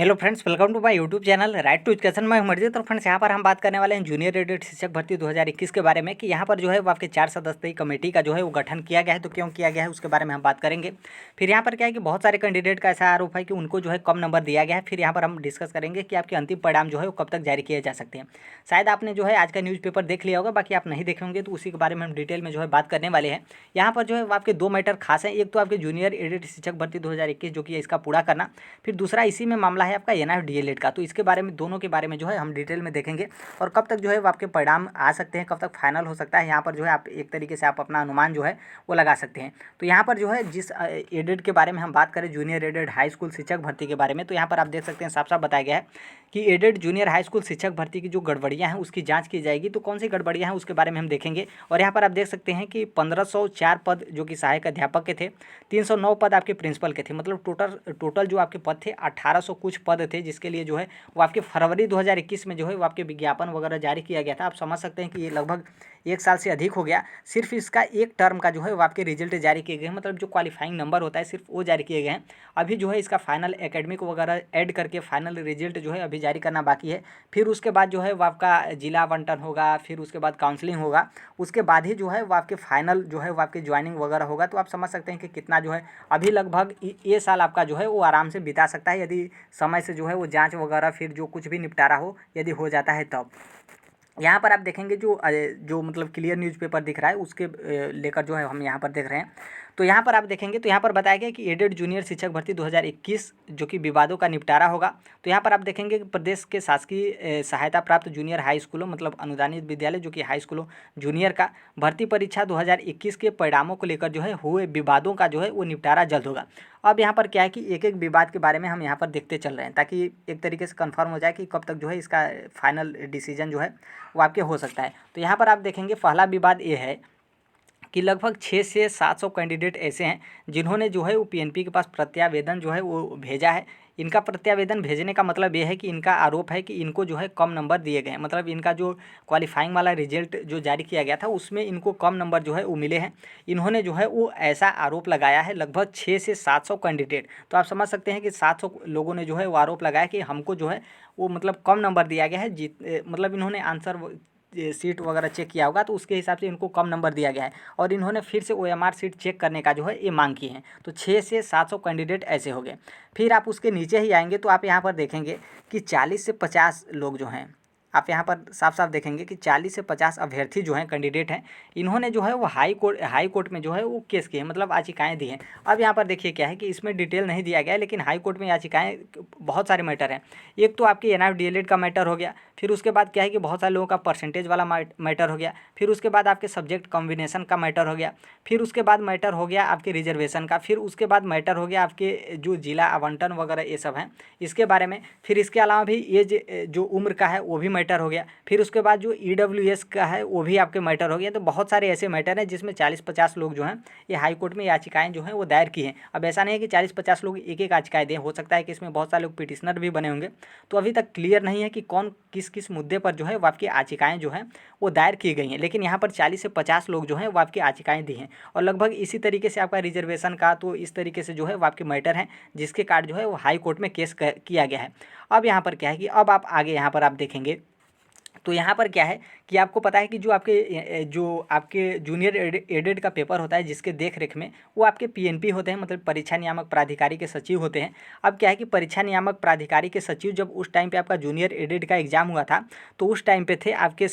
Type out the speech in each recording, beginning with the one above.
Hello friends, welcome to my YouTube channel right to education में मर्जी। तो friends, यहाँ पर हम बात करने वाले हैं जूनियर एडेड शिक्षक भर्ती 2021 के बारे में कि यहाँ पर जो है वो आपके 4 सदस्यीय कमेटी का जो है वो गठन किया गया है। तो क्यों किया गया है उसके बारे में हम बात करेंगे। फिर यहाँ पर क्या है कि बहुत सारे कैंडिडेट का ऐसा आरोप है कि उनको जो है कम नंबर दिया गया है। फिर यहाँ पर हम डिस्कस करेंगे कि आपके अंतिम परिणाम जो है वो कब तक जारी किए जा सकते हैं। शायद आपने जो है आज का न्यूज़पेपर देख लिया होगा, बाकी आप नहीं देखे होंगे तो उसी के बारे में हम डिटेल में जो है बात करने वाले हैं। यहाँ पर जो है वो आपके 2 मैटर खास हैं। एक तो आपके जूनियर एडेड शिक्षक भर्ती 2021 जो कि इसका पूरा करना, फिर दूसरा इसी में मामला है आपका एनआईएफ डीएलएड का। तो इसके बारे में, दोनों के बारे में जो है हम डिटेल में देखेंगे और कब तक जो है वो आपके परिणाम आ सकते हैं, कब तक फाइनल हो सकता है। यहाँ पर जो है आप एक तरीके से आप अपना अनुमान जो है वो लगा सकते हैं। तो यहाँ पर जो है जिस एडेड के बारे में हम बात करें, जूनियर एडेड हाई स्कूल शिक्षक भर्ती के बारे में, तो यहाँ पर आप देख सकते हैं साफ साफ बताया गया है कि एडेड जूनियर हाई स्कूल शिक्षक भर्ती की जो गड़बड़ियाँ हैं उसकी जाँच की जाएगी। तो कौन सी गड़बड़ियाँ हैं उसके बारे में हम देखेंगे। और यहाँ पर आप देख सकते हैं कि 1504 पद जो कि सहायक अध्यापक के थे, 309 पद आपके प्रिंसिपल के थे। मतलब टोटल जो आपके पद थे 1800 कुछ पद थे, जिसके लिए जो है वो आपके फरवरी 2021 में जो है वो आपके विज्ञापन वगैरह जारी किया गया था। आप समझ सकते हैं कि ये लगभग 1 साल से अधिक हो गया। सिर्फ इसका एक टर्म का जो है वो आपके रिजल्ट जारी किए गए हैं, मतलब जो क्वालिफाइंग नंबर होता है सिर्फ वो जारी किए गए हैं। अभी जो है इसका फाइनल एकेडमिक वगैरह ऐड करके फाइनल रिजल्ट जो है अभी जारी करना बाकी है। फिर उसके बाद जो है वो आपका जिला आवंटन होगा, फिर उसके बाद काउंसलिंग होगा, उसके बाद ही जो है वो आपके फाइनल जो है वो आपकी ज्वाइनिंग वगैरह होगा। तो आप समझ सकते हैं कि कितना जो है अभी लगभग ये साल आपका जो है वो आराम से बिता सकता है, यदि समय से जो है वो जांच वगैरह फिर जो कुछ भी निपटारा हो यदि हो जाता है तब। यहाँ पर आप देखेंगे जो मतलब क्लियर न्यूज़पेपर दिख रहा है उसके लेकर जो है हम यहाँ पर देख रहे हैं। तो यहाँ पर आप देखेंगे तो यहाँ पर बताया गया कि एडेड जूनियर शिक्षक भर्ती 2021 जो कि विवादों का निपटारा होगा। तो यहाँ पर आप देखेंगे कि प्रदेश के शासकीय सहायता प्राप्त जूनियर हाई स्कूलों, मतलब अनुदानित विद्यालय जो कि हाई स्कूलों जूनियर का भर्ती परीक्षा 2021 के परिणामों को लेकर जो है हुए विवादों का जो है वो निपटारा जल्द होगा। अब यहाँ पर क्या है कि एक एक विवाद के बारे में हम यहाँ पर देखते चल रहे हैं, ताकि एक तरीके से कंफर्म हो जाए कि कब तक जो है इसका फाइनल डिसीजन जो है वो आपके हो सकता है। तो यहाँ पर आप देखेंगे पहला विवाद ये है कि लगभग 6 से 700 कैंडिडेट ऐसे हैं जिन्होंने जो है वो पीएनपी के पास प्रत्यावेदन जो है वो भेजा है। इनका प्रत्यावेदन भेजने का मतलब ये है कि इनका आरोप है कि इनको जो है कम नंबर दिए गए हैं, मतलब इनका जो क्वालिफाइंग वाला रिजल्ट जो जारी किया गया था उसमें इनको कम नंबर जो है वो मिले हैं। इन्होंने जो है वो ऐसा आरोप लगाया है लगभग 6 से 700 कैंडिडेट। तो आप समझ सकते हैं कि 700 लोगों ने जो है वो आरोप लगाया कि हमको जो है वो मतलब कम नंबर दिया गया है। मतलब इन्होंने आंसर सीट वगैरह चेक किया होगा तो उसके हिसाब से इनको कम नंबर दिया गया है और इन्होंने फिर से ओएमआर सीट चेक करने का जो है ये मांग की है। तो 6 से 700 कैंडिडेट ऐसे हो गए। फिर आप उसके नीचे ही आएंगे तो आप यहाँ पर देखेंगे कि 40 से 50 लोग जो हैं, आप यहाँ पर साफ साफ देखेंगे कि 40 से 50 अभ्यर्थी जो हैं, कैंडिडेट हैं, इन्होंने जो है वो हाई कोर्ट में जो है वो केस किए हैं, मतलब याचिकाएँ दी हैं। अब यहाँ पर देखिए क्या है कि इसमें डिटेल नहीं दिया गया है, लेकिन हाई कोर्ट में याचिकाएँ बहुत सारे मैटर हैं। एक तो आपकी एनआईएफ डीएलएड का मैटर हो गया, फिर उसके बाद क्या है कि बहुत सारे लोगों का परसेंटेज वाला मैटर हो गया, फिर उसके बाद आपके सब्जेक्ट कॉम्बिनेशन का मैटर हो गया, फिर उसके बाद मैटर हो गया आपके रिजर्वेशन का, फिर उसके बाद मैटर हो गया आपके जो जिला आवंटन वगैरह ये सब हैं इसके बारे में। फिर इसके अलावा भी ये जो उम्र का है वो भी मैटर हो गया। फिर उसके बाद जो ईडब्ल्यूएस का है वो भी आपके मैटर हो गया। तो बहुत सारे ऐसे मैटर हैं जिसमें 40-50 लोग जो हैं ये हाई कोर्ट में याचिकाएं जो हैं वो दायर की हैं। अब ऐसा नहीं है कि 40-50 लोग एक एक याचिकाएं दें, हो सकता है कि इसमें बहुत सारे लोग पिटिशनर भी बने होंगे। तो अभी तक क्लियर नहीं है कि कौन किस किस मुद्दे पर जो है वो आपकी याचिकाएं जो हैं वो दायर की गई हैं, लेकिन यहाँ पर 40 से 50 लोग जो हैं वो आपकी याचिकाएं दी हैं। और लगभग इसी तरीके से आपका रिजर्वेशन का, तो इस तरीके से जो है वो आपके मैटर हैं जिसके कार्ड जो है वो हाई कोर्ट में केस किया गया है। अब यहाँ पर क्या है कि अब आप आगे यहाँ पर आप देखेंगे तो यहाँ पर क्या है कि आपको पता है कि जो आपके जूनियर एडेड का पेपर होता है जिसके देख रेख में वो आपके पीएनपी होते हैं, मतलब परीक्षा नियामक प्राधिकारी के सचिव होते हैं। अब क्या है कि परीक्षा नियामक प्राधिकारी के सचिव जब उस टाइम पे आपका जूनियर एडेड का एग्जाम हुआ था तो उस टाइम पे थे आपके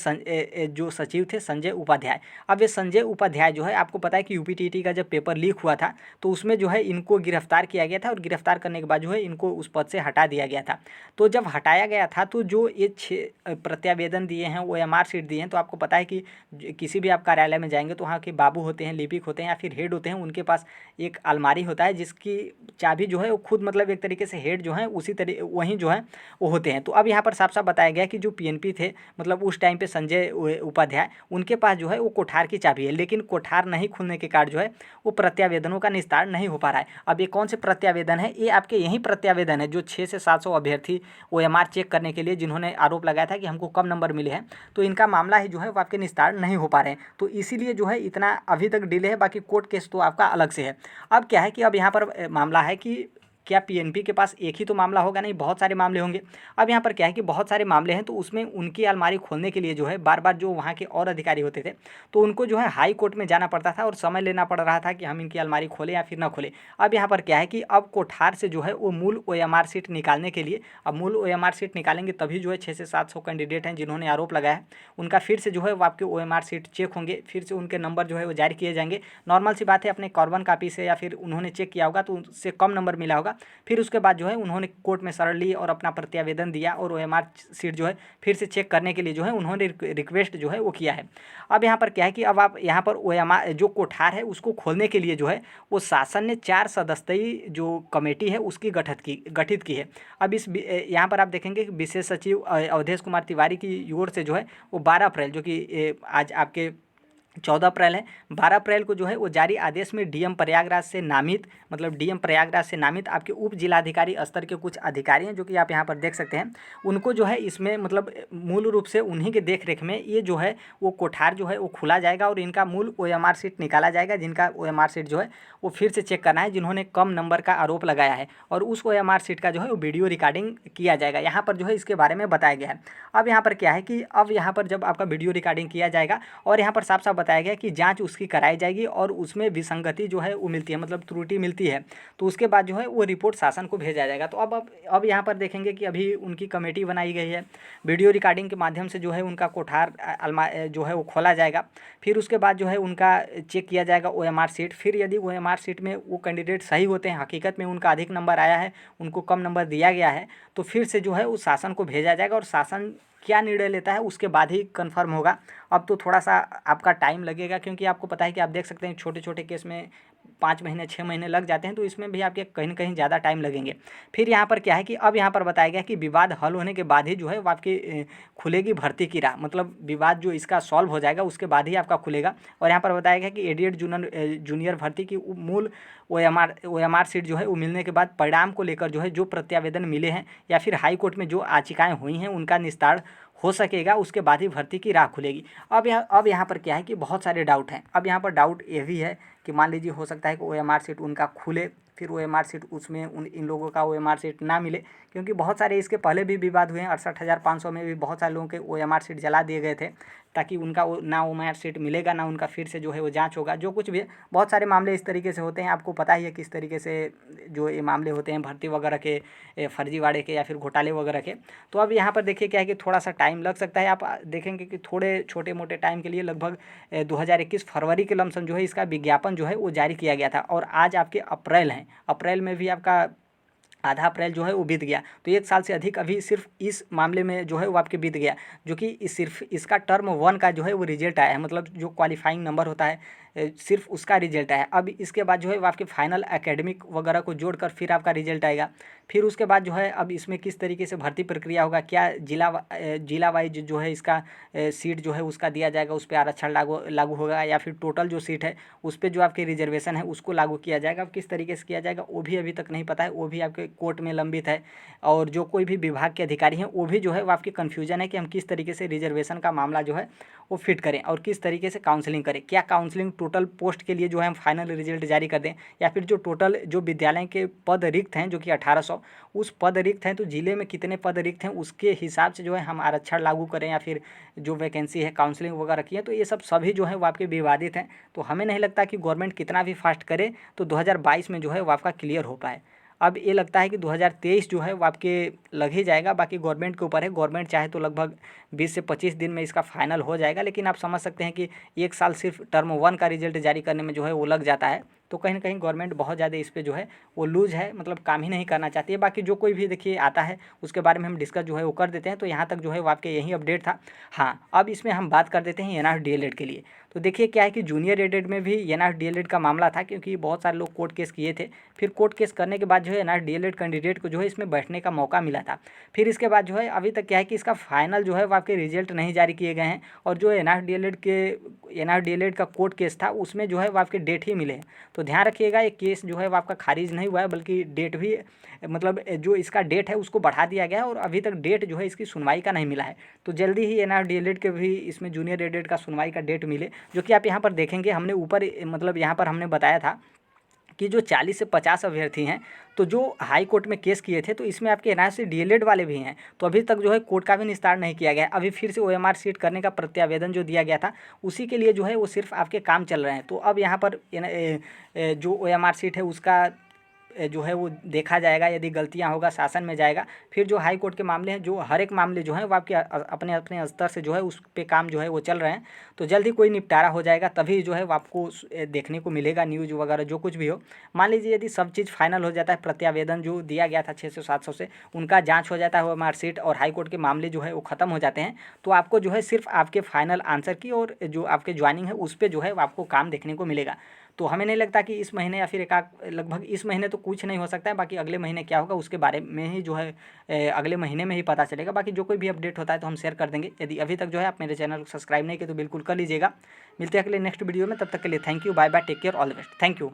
जो सचिव थे संजय उपाध्याय। अब ये संजय उपाध्याय जो है, आपको पता है कि यूपीटीटी का जब पेपर लीक हुआ था तो उसमें जो है इनको गिरफ्तार किया गया था और गिरफ्तार करने के बाद जो है इनको उस पद से हटा दिया गया था। तो जब हटाया गया था तो जो ये 6 प्रत्यावेदन दिए हैं ओएमआर सीट दिए हैं, तो आपको पता है कि किसी भी आप कार्यालय में जाएंगे तो वहाँ के बाबू होते हैं, लिपिक होते हैं या फिर हेड होते हैं, उनके पास एक अलमारी होता है जिसकी चाबी जो है वो खुद, मतलब एक तरीके से हेड जो है उसी वहीं जो है वो होते हैं। तो अब यहाँ पर साफ साफ बताया गया कि जो पीएनपी थे, मतलब उस टाइम पे संजय उपाध्याय, उनके पास जो है वो कोठार की चाबी है, लेकिन कोठार नहीं खुलने के कारण जो है वो प्रत्यावेदनों का निस्तारण नहीं हो पा रहा है। अब ये कौन से प्रत्यावेदन है? ये आपके यही प्रत्यावेदन है जो 6 से 700 अभ्यर्थी ओएमआर चेक करने के लिए जिन्होंने आरोप लगाया था कि हमको कम नंबर मिले हैं, तो इनका मामला ही जो है वो आपके निस्तारण नहीं हो पा रहे हैं। तो इसीलिए जो है इतना अभी तक डिले है। बाकी कोर्ट केस तो आपका अलग से है। अब क्या है कि अब यहाँ पर मामला है कि क्या पीएनपी के पास एक ही तो मामला होगा? नहीं, बहुत सारे मामले होंगे। अब यहाँ पर क्या है कि बहुत सारे मामले हैं, तो उसमें उनकी अलमारी खोलने के लिए जो है बार बार जो वहाँ के और अधिकारी होते थे, तो उनको जो है हाई कोर्ट में जाना पड़ता था और समय लेना पड़ रहा था कि हम इनकी अलमारी खोलें या फिर ना खोलें। अब यहाँ पर क्या है कि अब कोठार से जो है वो मूल OMR सीट निकालने के लिए, अब मूल OMR सीट निकालेंगे तभी जो है 600 से 700 कैंडिडेट हैं जिन्होंने आरोप लगाया है, उनका फिर से जो है वो आपके OMR सीट चेक होंगे, फिर से उनके नंबर जो है वो जारी किए जाएंगे। नॉर्मल सी बात है, अपने कार्बन कापी से या फिर उन्होंने चेक किया होगा तो उससे कम नंबर मिला होगा। फिर उसके बाद जो है उन्होंने कोर्ट में शरण ली और अपना प्रत्यावेदन दिया और OMR सीट जो है फिर से चेक करने के लिए जो है उन्होंने रिक्वेस्ट जो है वो किया है। अब यहाँ पर क्या है कि अब आप यहाँ पर OMR जो कोठार है उसको खोलने के लिए जो है वो शासन ने 4 सदस्यीय जो कमेटी है उसकी गठित की है। अब इस यहाँ पर आप देखेंगे कि विशेष सचिव अवधेश कुमार तिवारी की ओर से जो है वो 12 अप्रैल, जो कि आज आपके 14 अप्रैल है, 12 अप्रैल को जो है वो जारी आदेश में डीएम प्रयागराज से नामित, मतलब डीएम प्रयागराज से नामित आपके उप जिलाधिकारी स्तर के कुछ अधिकारी हैं, जो कि आप यहाँ पर देख सकते हैं, उनको जो है इसमें मतलब मूल रूप से उन्हीं के देख रेख में ये जो है वो कोठार जो है वो खुला जाएगा और इनका मूल OMR सीट निकाला जाएगा, जिनका OMR सीट जो है वो फिर से चेक करना है, जिन्होंने कम नंबर का आरोप लगाया है, और उस OMR सीट का जो है वो वीडियो रिकॉर्डिंग किया जाएगा। यहाँ पर जो है इसके बारे में बताया गया है। अब यहाँ पर क्या है कि अब यहाँ पर जब आपका वीडियो रिकॉर्डिंग किया जाएगा और यहाँ पर साफ साफ बताया गया कि जांच उसकी कराई जाएगी और उसमें विसंगति जो है वो मिलती है, मतलब त्रुटि मिलती है, तो उसके बाद जो है वो रिपोर्ट शासन को भेजा जाएगा। तो अब यहाँ पर देखेंगे कि अभी उनकी कमेटी बनाई गई है, वीडियो रिकॉर्डिंग के माध्यम से जो है उनका कोठार जो है वो खोला जाएगा, फिर उसके बाद जो है उनका चेक किया जाएगा OMR सीट। फिर यदि OMR सीट में वो कैंडिडेट सही होते हैं, हकीकत में उनका अधिक नंबर आया है, उनको कम नंबर दिया गया है, तो फिर से जो है उस शासन को भेजा जाएगा और शासन क्या निर्णय लेता है उसके बाद ही कंफर्म होगा। अब तो थोड़ा सा आपका टाइम लगेगा, क्योंकि आपको पता है कि आप देख सकते हैं छोटे छोटे केस में 5 महीने 6 महीने लग जाते हैं, तो इसमें भी आपके कहीं ना कहीं ज़्यादा टाइम लगेंगे। फिर यहाँ पर क्या है कि अब यहाँ पर बताया गया कि विवाद हल होने के बाद ही जो है वो आपकी खुलेगी भर्ती की राह, मतलब विवाद जो इसका सॉल्व हो जाएगा उसके बाद ही आपका खुलेगा। और यहाँ पर बताया गया कि एडिएट जूनियर भर्ती की मूल OMR सीट जो है वो मिलने के बाद परिणाम को लेकर जो है जो प्रत्यावेदन मिले हैं या फिर हाई कोर्ट में जो याचिकाएँ हुई हैं उनका निस्तारण हो सकेगा, उसके बाद ही भर्ती की राह खुलेगी। अब यहाँ पर क्या है कि बहुत सारे डाउट हैं। अब यहाँ पर डाउट ये भी है कि मान लीजिए हो सकता है कि OMR सीट उनका खुले, फिर OMR सीट उसमें इन लोगों का OMR सीट ना मिले, क्योंकि बहुत सारे इसके पहले भी विवाद हुए हैं। 68,500 में भी बहुत सारे लोगों के OMR सीट जला दिए गए थे, ताकि उनका ना OMR सीट मिलेगा ना उनका फिर से जो है वो जांच होगा, जो कुछ भी बहुत सारे मामले इस तरीके से होते हैं। आपको पता ही है किस तरीके से जो ये मामले होते हैं भर्ती वगैरह के, फर्जीवाड़े के या फिर घोटाले वगैरह के। तो अब यहाँ पर देखिए क्या है कि थोड़ा सा टाइम लग सकता है। आप देखेंगे कि थोड़े छोटे मोटे टाइम के लिए लगभग 2021 फरवरी के लमसम जो है इसका विज्ञापन जो है वो जारी किया गया था, और आज आपके अप्रैल हैं, अप्रैल में भी आपका आधा अप्रैल जो है वो बीत गया, तो 1 साल से अधिक अभी सिर्फ इस मामले में जो है वो आपके बीत गया, जो कि सिर्फ इसका टर्म 1 का जो है वो रिजल्ट आया है, मतलब जो क्वालिफाइंग नंबर होता है सिर्फ उसका रिजल्ट आया है। अब इसके बाद जो है वो आपके फाइनल एकेडमिक वगैरह को जोड़कर फिर आपका रिजल्ट आएगा। फिर उसके बाद जो है अब इसमें किस तरीके से भर्ती प्रक्रिया होगा, क्या जिला वाइज जो है इसका सीट जो है उसका दिया जाएगा, उस पर आरक्षण लागू होगा, या फिर टोटल जो सीट है उस पर जो आपके रिजर्वेशन है उसको लागू किया जाएगा। अब किस तरीके से किया जाएगा वो भी अभी तक नहीं पता है, वो भी आपके कोर्ट में लंबित है। और जो कोई भी विभाग के अधिकारी हैं वो भी जो है वो आपकी कन्फ्यूजन है कि हम किस तरीके से रिजर्वेशन का मामला जो है वो फिट करें और किस तरीके से काउंसलिंग करें। क्या काउंसलिंग टोटल पोस्ट के लिए जो है हम फाइनल रिजल्ट जारी कर दें, या फिर जो टोटल जो विद्यालय के पद रिक्त हैं जो कि 1800 उस पद रिक्त हैं, तो जिले में कितने पद रिक्त हैं उसके हिसाब से जो है हम आरक्षण लागू करें, या फिर जो वैकेंसी है काउंसलिंग वगैरह की है, तो ये सब सभी जो है वो आपके विवादित हैं। तो हमें नहीं लगता कि गवर्नमेंट कितना भी फास्ट करे तो 2022 में जो है वो आपका क्लियर हो पाए। अब ये लगता है कि 2023 जो है वो आपके लग ही जाएगा, बाकी गवर्नमेंट के ऊपर है। गवर्नमेंट चाहे तो लगभग 20 से 25 दिन में इसका फाइनल हो जाएगा, लेकिन आप समझ सकते हैं कि 1 साल सिर्फ टर्म 1 का रिजल्ट जारी करने में जो है वो लग जाता है। तो कहीं ना कहीं गवर्नमेंट बहुत ज़्यादा इस पर जो है वो लूज है, मतलब काम ही नहीं करना चाहती है। बाकी जो कोई भी देखिए आता है उसके बारे में हम डिस्कस जो है वो कर देते हैं। तो यहाँ तक जो है वो आपके यही अपडेट था। हाँ, अब इसमें हम बात कर देते हैं NARS DLED के लिए। तो देखिए क्या है कि जूनियर एडेड में भी NARS DLED का मामला था, क्योंकि बहुत सारे लोग कोर्ट केस किए थे। फिर कोर्ट केस करने के बाद जो है NARS DLED कैंडिडेट को जो है इसमें बैठने का मौका मिला था। फिर इसके बाद जो है अभी तक क्या है कि इसका फाइनल जो है वो आपके रिजल्ट नहीं जारी किए गए हैं, और जो NARS DLED का कोर्ट केस था उसमें जो है वो आपके डेट ही मिले हैं। तो ध्यान रखिएगा ये केस जो है वो आपका खारिज नहीं हुआ है, बल्कि डेट भी मतलब जो इसका डेट है उसको बढ़ा दिया गया है, और अभी तक डेट जो है इसकी सुनवाई का नहीं मिला है। तो जल्दी ही NARS DLED के भी इसमें जूनियर एडेड का सुनवाई का डेट मिले, जो कि आप यहाँ पर देखेंगे। हमने ऊपर मतलब यहाँ पर हमने बताया था कि जो 40 से 50 अभ्यर्थी हैं तो जो हाई कोर्ट में केस किए थे, तो इसमें आपके एनआईसी डीएलएड वाले भी हैं, तो अभी तक जो है कोर्ट का भी निस्तार नहीं किया गया है। अभी फिर से ओएमआर सीट करने का प्रत्यावेदन जो दिया गया था, उसी के लिए जो है वो सिर्फ आपके काम चल रहे हैं। तो अब यहाँ पर जो ओएमआर सीट है उसका जो है वो देखा जाएगा, यदि गलतियां होगा शासन में जाएगा। फिर जो हाई कोर्ट के मामले हैं, जो हर एक मामले जो है वो आपके अपने अपने स्तर से जो है उस पे काम जो है वो चल रहे हैं। तो जल्द ही कोई निपटारा हो जाएगा, तभी जो है वो आपको देखने को मिलेगा न्यूज़ वगैरह जो कुछ भी हो। मान लीजिए यदि सब चीज़ फाइनल हो जाता है, प्रत्यावेदन जो दिया गया था 600-700 से, उनका जाँच हो जाता है मार्कशीट और हाई कोर्ट के मामले जो है वो ख़त्म हो जाते हैं, तो आपको जो है सिर्फ आपके फाइनल आंसर की और जो आपके ज्वाइनिंग है उस पर जो है आपको काम देखने को मिलेगा। तो हमें नहीं लगता कि इस महीने या फिर लगभग इस महीने तो कुछ नहीं हो सकता है। बाकी अगले महीने क्या होगा उसके बारे में ही जो है अगले महीने में ही पता चलेगा। बाकी जो कोई भी अपडेट होता है तो हम शेयर कर देंगे। यदि अभी तक जो है आप मेरे चैनल को सब्सक्राइब नहीं किए तो बिल्कुल कर लीजिएगा। मिलते हैं अगले नेक्स्ट वीडियो में, तब तक के लिए thank you, bye bye, take care, all the best, thank you.